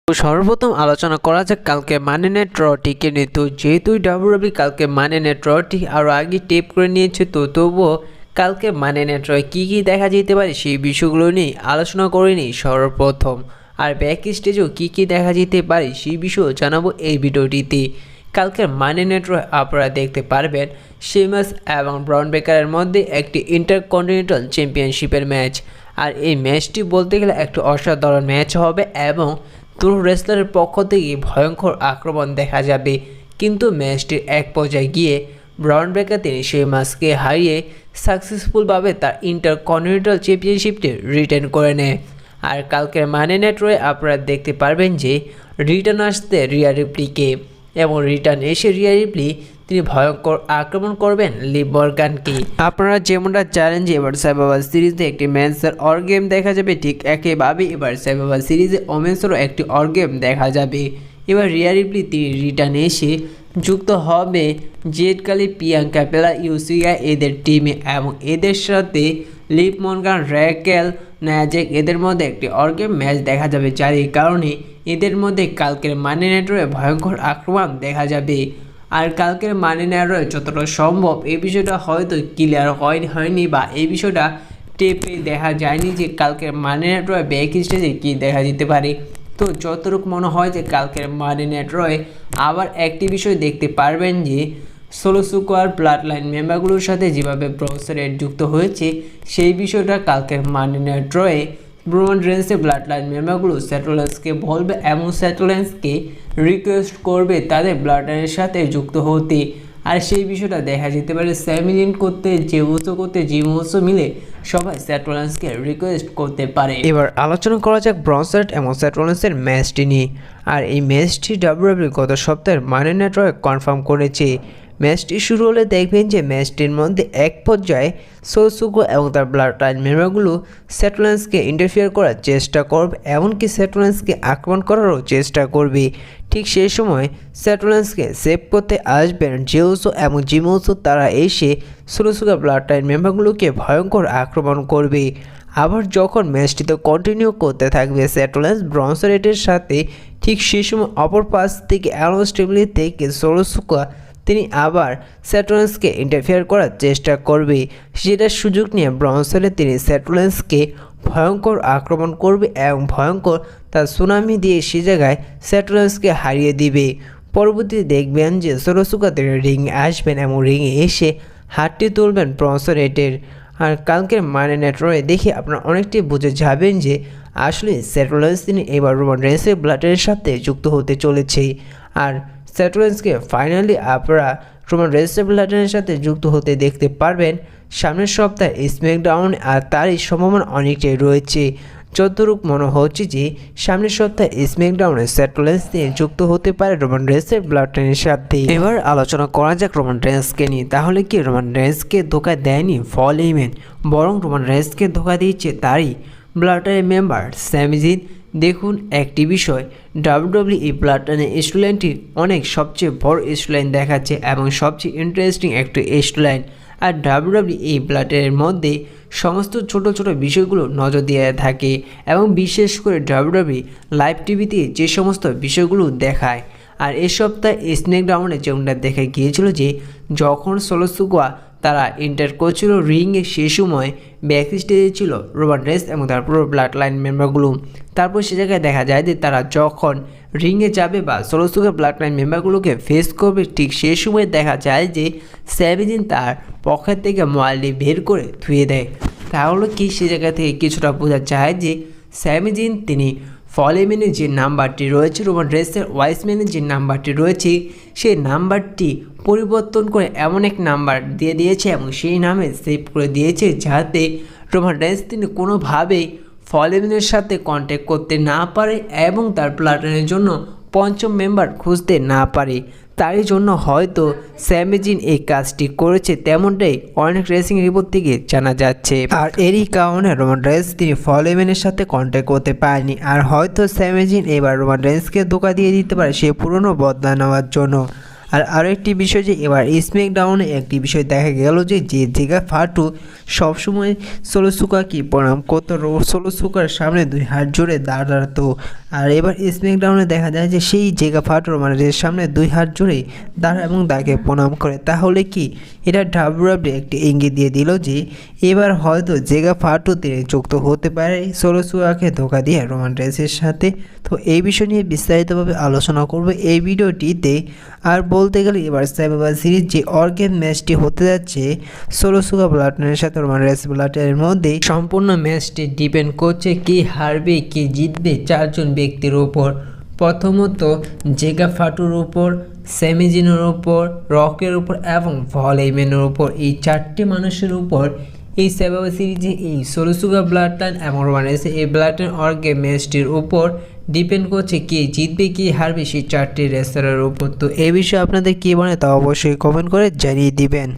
তো সর্বপ্রথম আলোচনা করা যাক কালকে মানি নাইট রটিকে নিয়ে। তো যেহেতু ডাব্লিউডাব্লিউ কালকে মানি নাইট রটি আরও আগে টেপ করে নিয়েছে, তো তবুও কালকে মানি নাইট রয় কী কী দেখা যেতে পারে সেই বিষয়গুলো নিয়ে আলোচনা করে নিই সর্বপ্রথম। আর ব্যাক স্টেজেও কী কী দেখা যেতে পারে সেই বিষয়েও জানাবো এই ভিডিওটিতে। কালকে মানি নাইট রয় আপনারা দেখতে পারবেন শেমাস এবং ব্রাউন বেকারের মধ্যে একটি ইন্টারকন্টিনেন্টাল চ্যাম্পিয়নশিপের ম্যাচ। আর এই ম্যাচটি বলতে গেলে একটি অসাধারণ ম্যাচ হবে এবং দুটো রেসলারের পক্ষ থেকে ভয়ঙ্কর আক্রমণ দেখা যাবে। কিন্তু ম্যাচটির এক পর্যায়ে গিয়ে ব্রাউন ব্রেকার তিনি শেমাসকে হারিয়ে সাকসেসফুলভাবে তার ইন্টারকন্টিনেন্টাল চ্যাম্পিয়নশিপটি রিটেন করে নেয়। আর কালকের মানি নাইট রয়ে আপনারা দেখতে পারবেন যে রিটার্ন আসতে রিয়া রিপ্লিকে, এবং রিটার্ন এসে রিয়া রিপ্লি তিনি ভয়ঙ্কর আক্রমণ করবেন লিভ মর্গানকে। আপনারা যেমনটা জানেন যে এবার সার্ভাইভার সিরিজে একটি মেন্সের অর গেম দেখা যাবে, ঠিক একইভাবে এবার সার্ভাইভার সিরিজে ওমেন্সেরও একটি অর গেম দেখা যাবে। এবার রিয়া রিপ্লি তিনি রিটার্ন এসে যুক্ত হবে জেড কালি, প্রিয়াঙ্কা পেলা, ইউসিয়া এদের টিমে, এবং এদের সাথে লিভ মর্গান, র্যাকেল, ন্যাজেক এদের মধ্যে একটি অর গেম ম্যাচ দেখা যাবে, যার এই কারণে এদের মধ্যে কালকের মানি নাইট রয়ে ভয়ঙ্কর আক্রমণ দেখা যাবে। আর কালকের মানি নাইট রয়ে যতটা সম্ভব এই বিষয়টা হয়তো ক্লিয়ার হয়নি বা এই বিষয়টা টেপে দেখা যায়নি যে কালকের মানি নাইট রয়ে ব্যাক স্টেজে কী দেখা যেতে পারে। তো যতটুকু মনে হয় যে কালকের মানি নাইট রয়ে আবার একটি বিষয় দেখতে পারবেন যে সোলো সিকোয়ার ব্লাড লাইন মেম্বারগুলোর সাথে যেভাবে ব্রসের যুক্ত হয়েছে সেই বিষয়টা কালকের মানি নাইট রয়ে ব্রোমান রেন্সের ব্লাড লাইন মেম্বারগুলো সেথ রোলিন্সকে বলবে এবং সেথ রোলিন্সকে রিকোয়েস্ট করবে তাদের ব্লাড লাইনের সাথে যুক্ত হতে। আর সেই বিষয়টা দেখা যেতে পারে স্যামি জিন করতে, জেউসো করতে, জিমোসো মিলে সবাই সেথ রোলিন্সকে রিকোয়েস্ট করতে পারে। এবার আলোচনা করা যাক ব্রনসেট এবং সেথ রোলিন্সের ম্যাচটি নিয়ে। আর এই ম্যাচটি ডাব্লিউডাব্লিউ গত সপ্তাহের মানি নাইট রয়ে কনফার্ম করেছে। ম্যাচটি শুরু হলে দেখবেন যে ম্যাচটির মধ্যে এক পর্যায়ে সোসুকো এবং তার ব্লাড লাইন মেম্বারগুলো সেথ রোলিন্সকে ইন্টারফিয়ার করার চেষ্টা করবে, এমনকি সেথ রোলিন্সকে আক্রমণ করারও চেষ্টা করবে। ঠিক সেই সময় সেথ রোলিন্সকে সেভ করতে আসবেন জেউসো এবং জিমোসো, তারা এসে সোসুকো ব্লাড লাইন মেম্বারগুলোকে ভয়ঙ্কর আক্রমণ করবে। আবার যখন ম্যাচটিতে কন্টিনিউ করতে থাকবে সেথ রোলিন্স ব্রনসেটের সাথে, ঠিক সেই সময় অপর পাশ থেকে অ্যালোস্টেবলি থেকে সোসুকো তিনি আবার সেথ রোলিন্সকে ইন্টারফিয়ার করার চেষ্টা করবে। সেটার সুযোগ নিয়ে ব্রনসনে তিনি সেথ রোলিন্সকে ভয়ঙ্কর আক্রমণ করবে এবং ভয়ঙ্কর তার সুনামি দিয়ে সে জায়গায় সেথ রোলিন্সকে হারিয়ে দিবে। পরবর্তীতে দেখবেন যে সোসুকো তিনি রিংয়ে আসবেন এবং রিংয়ে এসে হাতটি তুলবেন ব্রনসনেটের। আর কালকের মানি নাইট রয়ে দেখে আপনারা অনেকটাই বুঝে যাবেন যে আসলে সেথ রোলিন্স তিনি এবার রোমান রেন্সের ব্লাডের সাথে যুক্ত হতে চলেছে। আর সেথ রোলিন্সকে ফাইনালি আপনারা রোমান রেন্সের ব্লাডের সাথে যুক্ত হতে দেখতে পারবেন সামনের সপ্তাহে স্ম্যাকডাউন। আর তারই সম্ভাবনা অনেকটাই রয়েছে, যতটুকু মনে হচ্ছে যে সামনের সপ্তাহে স্ম্যাকডাউনে সেথ রোলিন্স নিয়ে যুক্ত হতে পারে রোমান রেন্সের ব্লাড লাইনের সাথে। এবার আলোচনা করা যাক রোমান রেন্সকে নিয়ে। তাহলে কি রোমান রেন্সকে ধোকা দেয়নি ফল হেমন, বরং রোমান রেন্সকে ধোকা দিচ্ছে তারই ব্লাড লাইনের মেম্বার স্যামি জিন। দেখুন একটি বিষয়, ডাব্লিউডাব্লিউ এই ব্লাড লাইনের স্টোরিলাইনটি অনেক সবচেয়ে বড় স্টোরিলাইন দেখাচ্ছে এবং সবচেয়ে ইন্টারেস্টিং একটি স্টোরিলাইন। আর ডাব্লিউডাব্লিউ এই ব্লাড লাইনের মধ্যে সমস্ত ছোট ছোট বিষয়গুলো নজর দিয়ে থাকে, এবং বিশেষ করে ডাব্লিউডাব্লিউ লাইভ টিভিতে যে সমস্ত বিষয়গুলো দেখায়। আর এই সপ্তাহে স্ম্যাকডাউনে যেমনটা দেখা গিয়েছিল যে যখন সোসুকো তারা এন্টার করছিল রিংয়ে, সেই সময় ব্যাক স্টেজে ছিল রোমান রেন্স এবং তার পুরো ব্লাড লাইন মেম্বারগুলো। তারপর সে জায়গায় দেখা যায় যে তারা যখন রিংয়ে যাবে বা সোসুকো ব্লাড লাইন মেম্বারগুলোকে ফেস করবে, ঠিক সেই সময় দেখা যায় যে স্যামি জিন তার পকেট থেকে মোবাইলটি বের করে ধুয়ে দেয়। তাহলে কি সে জায়গা থেকে কিছুটা বোঝা যায় যে স্যামি জিন তিনি ফলেমেনের যে নাম্বারটি রয়েছে, রোমান রেন্সের ওয়াইসম্যানের যে নাম্বারটি রয়েছে, সেই নাম্বারটি পরিবর্তন করে এমন এক নাম্বার দিয়ে দিয়েছে এবং সেই নামে সেভ করে দিয়েছে যাতে রোমান রেন্স তিনি কোনোভাবেই ফলেমেনের সাথে কন্ট্যাক্ট করতে না পারে এবং তার ব্লাড লাইনের জন্য পঞ্চম মেম্বার খুঁজতে না পারে। তারই জন্য হয়তো স্যামি জিন এই কাজটি করেছে, তেমনটাই অনেক রেসিং রিপোর্ট থেকে জানা যাচ্ছে। আর এরই কারণে রোমান রেন্স তিনি ফলেমেনের সাথে কন্ট্যাক্ট করতে পারেনি। আর হয়তো স্যামি জিন এবার রোমান রেন্সকে ধোকা দিয়ে দিতে পারে সে পুরনো বদলা নেওয়ার জন্য। আর আরও একটি বিষয় যে এবার স্ম্যাকডাউনে একটি বিষয় দেখা গেল যে জেগা ফাটু সবসময় সোলোসুকাকে প্রণাম করতো, সোলোসুকার সামনে 2 হাত জোড়ে দাঁড়াতো। আর এবার স্ম্যাকডাউনে দেখা যায় যে সেই জেগা ফাটুর মানে সামনে 2 হাত জোড়ে দাঁড়া এবং তাকে প্রণাম করে। তাহলে কি এটা ডাব্লিউডাব্লিউ একটি ইঙ্গিত দিয়ে দিল যে এবার হয়তো জেগা ফাটু তিনি যুক্ত হতে পারে সোলোসুকাকে ধোকা দিয়ে রোমান রেইন্সের সাথে। তো এই বিষয় নিয়ে বিস্তারিতভাবে আলোচনা করব এই ভিডিওটিতে। আর বলতে গেলে এবার সার্ভাইভার সিরিজ যে অর্গেন ম্যাচটি হতে যাচ্ছে সোলোসুকা ব্লাডলাইনের সাথে রোমান রেইন্স ব্লাডলাইনের মধ্যে, সম্পূর্ণ ম্যাচটি ডিপেন্ড করছে কে হারবে কে জিতবে 4 জন ব্যক্তির উপর। প্রথমত জেগা ফাটুর উপর, স্যামি জিনের উপর, রকের উপর এবং পল হেইম্যানের উপর। এই 4টি মানুষের উপর এই সার্ভাইভার সিরিজে এই সোলোসুকা ব্লাডলাইন এবং রোমান রেইন্সের এই ব্লাডলাইন অর্গে ম্যাচটির উপর ডিপেন্ড করছে কে জিতবে কে হারবে সেই 4টি রেসলারের উপর। তো এই বিষয়ে আপনাদের কী মনে তা অবশ্যই কমেন্ট করে জানিয়ে দিবেন।